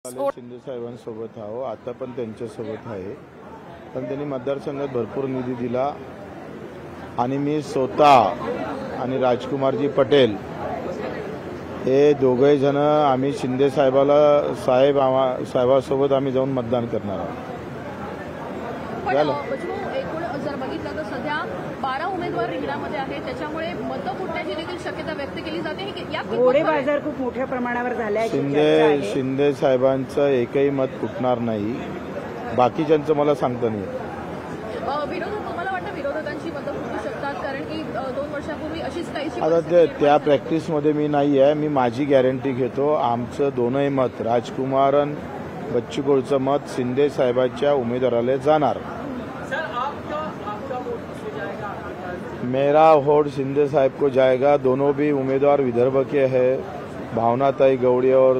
शिंदे साहेबांसोबत आहो, आता पण त्यांच्यासोबत आहे, पण त्यांनी मतदारसंघात भरपूर निधी दिला आणि मी स्वतः आणि राजकुमारजी पटेल हे दोघे जण आम्ही शिंदे साहेबासोबत आम्ही जाऊन मतदान करणार आहोत. एकूण जर बघितलं तर सध्या 12 उमेदवार रिंगणामध्ये आहेत, त्याच्यामुळे मतं फुटण्याची देखील शक्यता व्यक्त केली जाते. घोडे बाजार खूप मोठ्या प्रमाणावर झालाय. शिंदे साहेबांचं एकही मत फुटणार नाही, बाकीच्यांचं मला सांगता नाही. तुम्हाला वाटतं विरोधकांची मतं फुटू शकतात? कारण की 2 वर्षापूर्वी अशीच काहीशी आता त्या प्रॅक्टिसमध्ये मी नाही आहे. मी माझी गॅरंटी घेतो. आमचं दोनही मत, राजकुमार आणि बच्चू कडूचं मत शिंदे साहेबांच्या उमेदवाराला जाणार. मेरा वोट शिंदे साहब को जाएगा. दोनों भी उम्मीदवार विदर्भ के हैं, भावनाताई गौड़े और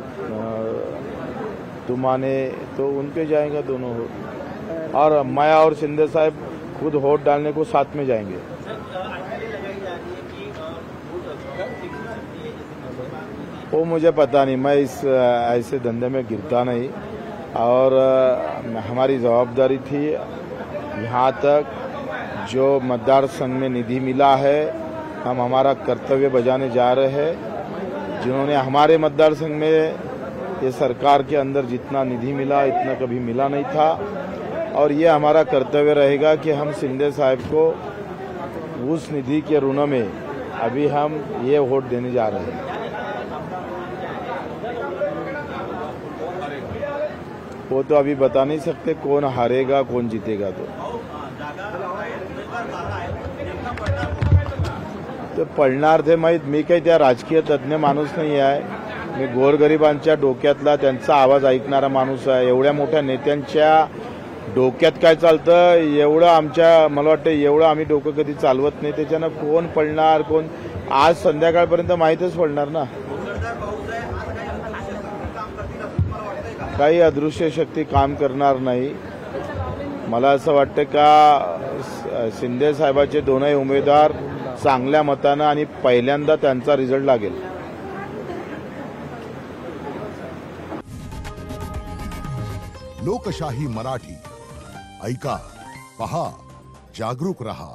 तुमाने, तो उनके जाएगा दोनों वोट. और मैं और शिंदे साहब खुद वोट डालने को साथ में जाएंगे. वो मुझे पता नहीं, मैं इस ऐसे धंधे में गिरता नहीं. और हमारी जवाबदारी थी यहाँ तक जो मतदार संघ में निधि मिला है, हम हमारा कर्तव्य बजाने जा रहे हैं. जिन्होंने हमारे मतदार संघ में ये सरकार के अंदर जितना निधि मिला इतना कभी मिला नहीं था, और ये हमारा कर्तव्य रहेगा कि हम शिंदे साहब को उस निधि के ऋण में अभी हम ये वोट देने जा रहे हैं. वो तो अभी बता नहीं सकते कौन हारेगा कौन जीतेगा. तो पडणार ते माहीत. मी काही त्या राजकीय तज्ज्ञ माणूस नाही आहे. मी गोरगरिबांच्या डोक्यातला त्यांचा आवाज ऐकणारा माणूस आहे. एवढ्या मोठ्या नेत्यांच्या डोक्यात काय चालतं एवढं मला वाटतं एवढं आम्ही डोकं कधी चालवत नाही. त्याच्यानं कोण पडणार कोण आज संध्याकाळपर्यंत माहीतच पडणार ना. काही अदृश्य शक्ती काम करणार नाही. मला असं वाटतं का शिंदे साहेबाचे दोनही उमेदवार चांगल्या मतानं आणि पहिल्यांदा त्यांचा रिझल्ट लागेल. लोकशाही मराठी ऐका, पहा, जागरूक रहा.